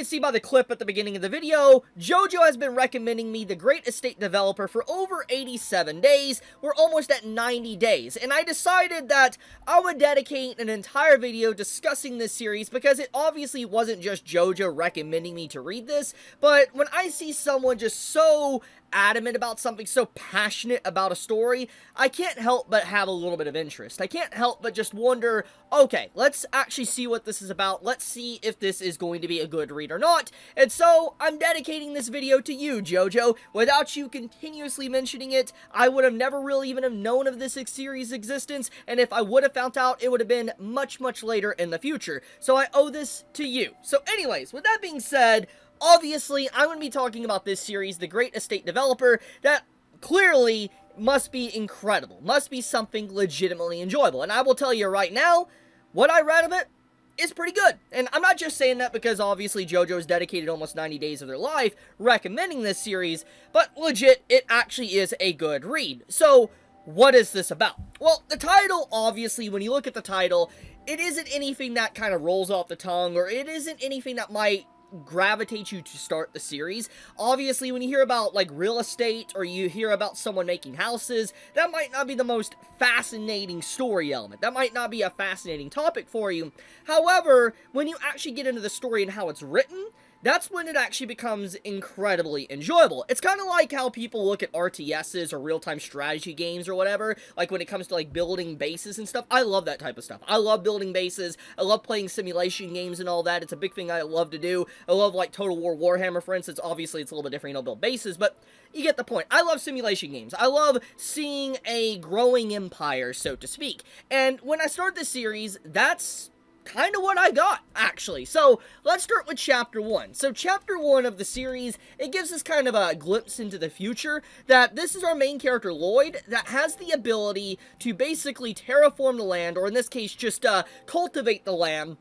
can see by the clip at the beginning of the video, Jojo has been recommending me the Great Estate Developer for over 87 days. We're almost at 90 days, and I decided that I would dedicate an entire video discussing this series because it obviously wasn't just Jojo recommending me to read this, but when I see someone just so adamant about something, so passionate about a story, I can't help but have a little bit of interest. I can't help but just wonder, okay, let's actually see what this is about. Let's see if this is going to be a good read or not. And so, I'm dedicating this video to you, Jojo. Without you continuously mentioning it, I would have never really even have known of this series' existence, and if I would have found out, it would have been much, much later in the future. So I owe this to you. So anyways, with that being said, obviously, I'm going to be talking about this series, The Great Estate Developer, that clearly must be incredible, must be something legitimately enjoyable. And I will tell you right now, what I read of it is pretty good. And I'm not just saying that because obviously JoJo has dedicated almost 90 days of their life recommending this series, but legit, it actually is a good read. So, what is this about? Well, the title, obviously, when you look at the title, it isn't anything that kind of rolls off the tongue, or it isn't anything that might gravitate you to start the series. Obviously, when you hear about like real estate or you hear about someone making houses, that might not be the most fascinating story element. That might not be a fascinating topic for you. However, when you actually get into the story and how it's written, that's when it actually becomes incredibly enjoyable. It's kind of like how people look at RTSs or real-time strategy games or whatever, like when it comes to like building bases and stuff. I love that type of stuff. I love building bases. I love playing simulation games and all that. It's a big thing I love to do. I love like Total War Warhammer, for instance. Obviously, it's a little bit different, you don't build bases, but you get the point. I love simulation games. I love seeing a growing empire, so to speak. And when I start this series, that's kind of what I got, actually. So, let's start with Chapter 1. So, Chapter 1 of the series, it gives us kind of a glimpse into the future, that this is our main character, Lloyd, that has the ability to basically terraform the land, or in this case, just cultivate the land,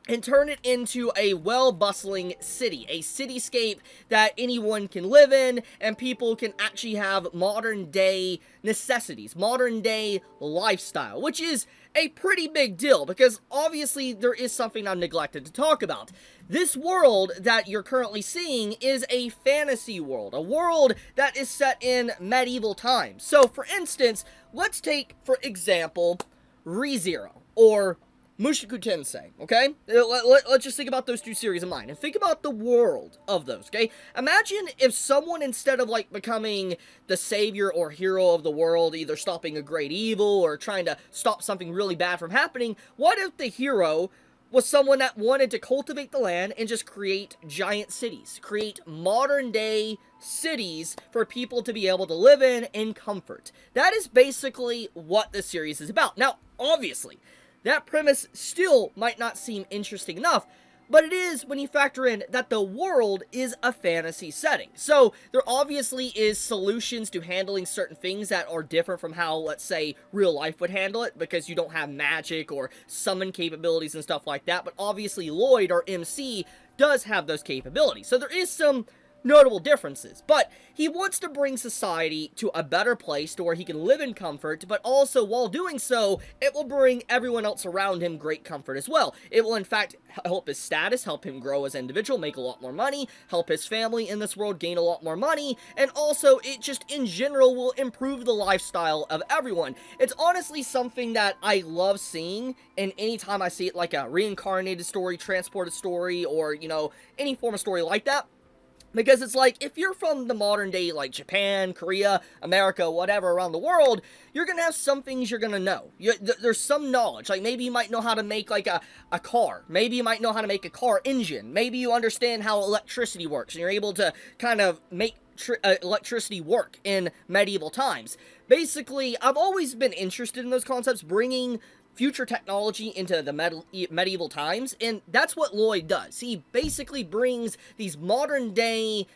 and turn it into a well-bustling city, a cityscape that anyone can live in, and people can actually have modern-day necessities, modern-day lifestyle, which is a pretty big deal, because obviously there is something I've neglected to talk about. This world that you're currently seeing is a fantasy world, a world that is set in medieval times. So, for instance, let's take, for example, ReZero, or Mushoku Tensei, okay? Let's just think about those two series of mine, and think about the world of those, okay? Imagine if someone, instead of, like, becoming the savior or hero of the world, either stopping a great evil or trying to stop something really bad from happening, what if the hero was someone that wanted to cultivate the land and just create giant cities, create modern-day cities for people to be able to live in comfort? That is basically what this series is about. Now, obviously, that premise still might not seem interesting enough, but it is when you factor in that the world is a fantasy setting. So, there obviously is solutions to handling certain things that are different from how, let's say, real life would handle it, because you don't have magic or summon capabilities and stuff like that, but obviously Lloyd, or MC, does have those capabilities. So there is some notable differences, but he wants to bring society to a better place to where he can live in comfort, but also, while doing so, it will bring everyone else around him great comfort as well. It will, in fact, help his status, help him grow as an individual, make a lot more money, help his family in this world gain a lot more money, and also, it just, in general, will improve the lifestyle of everyone. It's honestly something that I love seeing, and anytime I see it, like a reincarnated story, transported story, or, you know, any form of story like that. Because it's like, if you're from the modern day, like Japan, Korea, America, whatever, around the world, you're gonna have some things you're gonna know. There's some knowledge. Like, maybe you might know how to make, like, a car. Maybe you might know how to make a car engine. Maybe you understand how electricity works, and you're able to kind of make electricity work in medieval times. Basically, I've always been interested in those concepts, bringing future technology into the medieval times, and that's what Lloyd does. He basically brings these modern day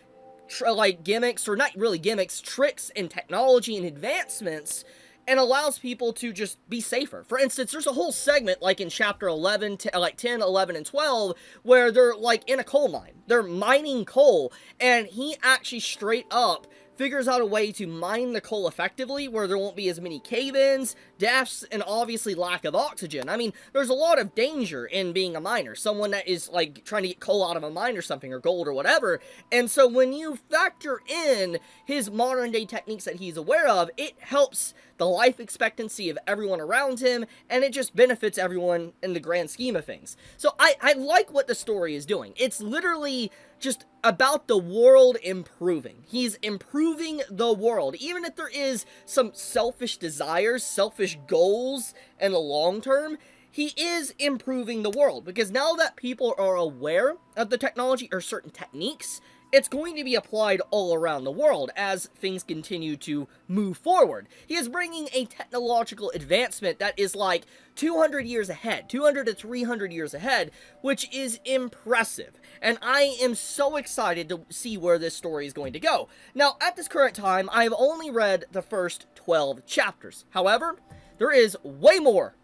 like gimmicks, or not really gimmicks, tricks and technology and advancements, and allows people to just be safer. For instance, there's a whole segment, like in chapter 11, like 10, 11, and 12, where they're, like, in a coal mine. They're mining coal, and he actually straight up figures out a way to mine the coal effectively where there won't be as many cave-ins, deaths, and obviously lack of oxygen. I mean, there's a lot of danger in being a miner. Someone that is, like, trying to get coal out of a mine or something, or gold or whatever. And so when you factor in his modern-day techniques that he's aware of, it helps the life expectancy of everyone around him, and it just benefits everyone in the grand scheme of things. So I like what the story is doing. It's literally just about the world improving. He's improving the world. Even if there is some selfish desires, selfish goals in the long term, he is improving the world. Because now that people are aware of the technology or certain techniques, it's going to be applied all around the world as things continue to move forward. He is bringing a technological advancement that is like 200 years ahead, 200 to 300 years ahead, which is impressive. And I am so excited to see where this story is going to go. Now, at this current time, I have only read the first 12 chapters. However, there is way more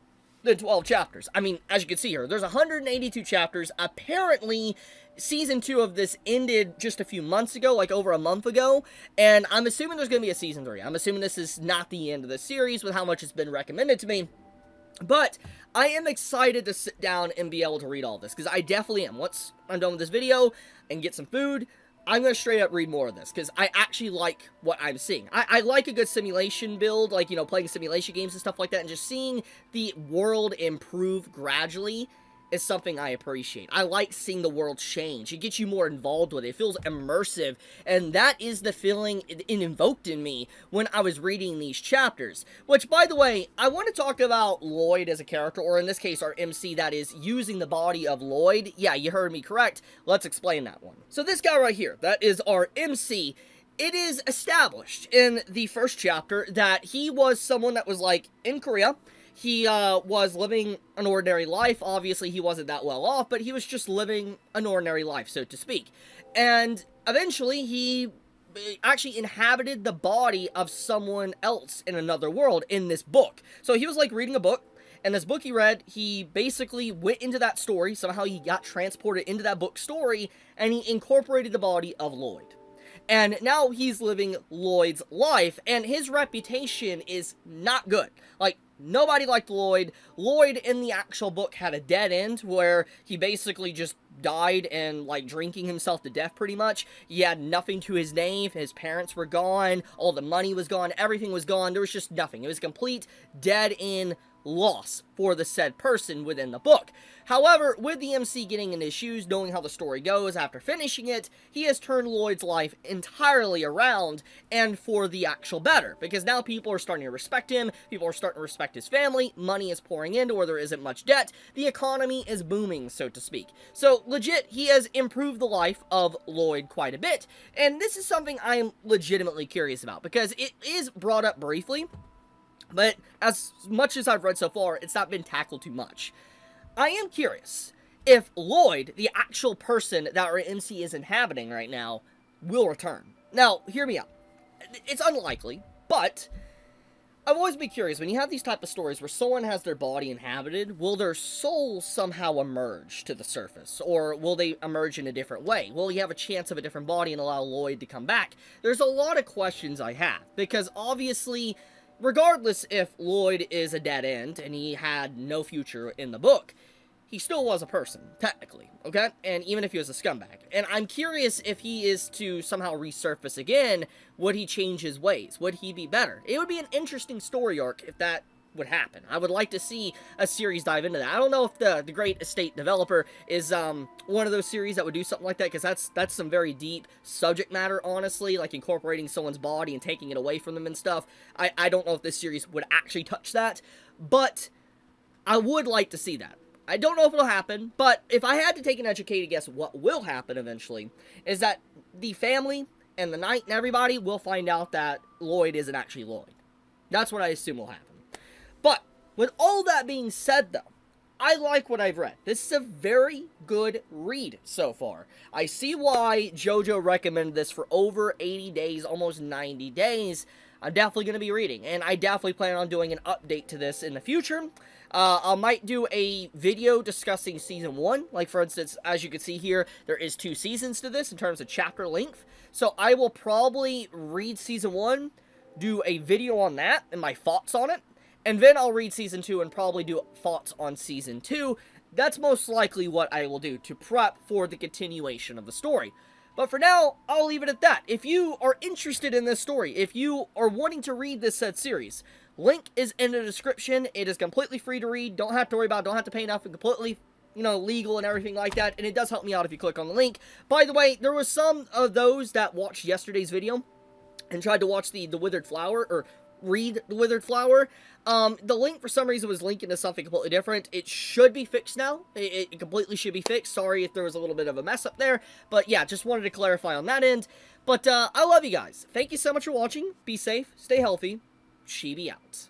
than 12 chapters. I mean, as you can see here, there's 182 chapters. Apparently, Season 2 of this ended just a few months ago, like over a month ago, and I'm assuming there's going to be a Season 3. I'm assuming this is not the end of the series with how much it's been recommended to me. But I am excited to sit down and be able to read all this, because I definitely am. Once I'm done with this video and get some food, I'm going to straight up read more of this, because I actually like what I'm seeing. I like a good simulation build, like, you know, playing simulation games and stuff like that, and just seeing the world improve gradually is something I appreciate. I like seeing the world change. It gets you more involved with it. It feels immersive, and that is the feeling it invoked in me when I was reading these chapters. Which, by the way, I want to talk about Lloyd as a character, or in this case, our MC that is using the body of Lloyd. Yeah, you heard me correct. Let's explain that one. So this guy right here, that is our MC. It is established in the first chapter that he was someone that was, like, in Korea. He was living an ordinary life. Obviously, he wasn't that well off, but he was just living an ordinary life, so to speak. And eventually, he actually inhabited the body of someone else in another world in this book. So he was, like, reading a book, and this book he read, he basically went into that story. Somehow he got transported into that book story, and he incorporated the body of Lloyd. And now he's living Lloyd's life, and his reputation is not good. Like, nobody liked Lloyd. Lloyd in the actual book had a dead end where he basically just died and, like, drinking himself to death pretty much. He had nothing to his name. His parents were gone. All the money was gone. Everything was gone. There was just nothing. It was a complete dead end loss for the said person within the book. However, with the MC getting in his shoes, knowing how the story goes after finishing it, he has turned Lloyd's life entirely around, and for the actual better, because now people are starting to respect him, people are starting to respect his family, money is pouring in to where there isn't much debt, the economy is booming, so to speak. So, legit, he has improved the life of Lloyd quite a bit, and this is something I'm legitimately curious about, because it is brought up briefly, but as much as I've read so far, it's not been tackled too much. I am curious if Lloyd, the actual person that our MC is inhabiting right now, will return. Now, hear me out. It's unlikely, but I've always been curious, when you have these type of stories where someone has their body inhabited, will their soul somehow emerge to the surface? Or will they emerge in a different way? Will you have a chance of a different body and allow Lloyd to come back? There's a lot of questions I have, because obviously, regardless if Lloyd is a dead end and he had no future in the book, he still was a person, technically, okay? And even if he was a scumbag. And I'm curious if he is to somehow resurface again, would he change his ways? Would he be better? It would be an interesting story arc if that would happen. I would like to see a series dive into that. I don't know if the Great Estate Developer is one of those series that would do something like that, because that's some very deep subject matter, honestly, like incorporating someone's body and taking it away from them and stuff. I don't know if this series would actually touch that, but I would like to see that. I don't know if it'll happen, but if I had to take an educated guess what will happen eventually, is that the family and the knight and everybody will find out that Lloyd isn't actually Lloyd. That's what I assume will happen. But, with all that being said, though, I like what I've read. This is a very good read so far. I see why Jojo recommended this for over 80 days, almost 90 days. I'm definitely going to be reading, and I definitely plan on doing an update to this in the future. I might do a video discussing Season 1, like for instance, as you can see here, there is 2 seasons to this in terms of chapter length, so I will probably read Season 1, do a video on that, and my thoughts on it, and then I'll read Season 2 and probably do thoughts on Season 2. That's most likely what I will do to prep for the continuation of the story. But for now, I'll leave it at that. If you are interested in this story, if you are wanting to read this said series, link is in the description. It is completely free to read. Don't have to worry about it. Don't have to pay nothing. Completely, legal and everything like that. And it does help me out if you click on the link. By the way, there was some of those that watched yesterday's video and tried to watch the Withered Flower, or read The Withered Flower. The link for some reason was linking to something completely different. It should be fixed now. It completely should be fixed. Sorry if there was a little bit of a mess up there. But yeah, just wanted to clarify on that end. But I love you guys. Thank you so much for watching. Be safe. Stay healthy. Chibi out.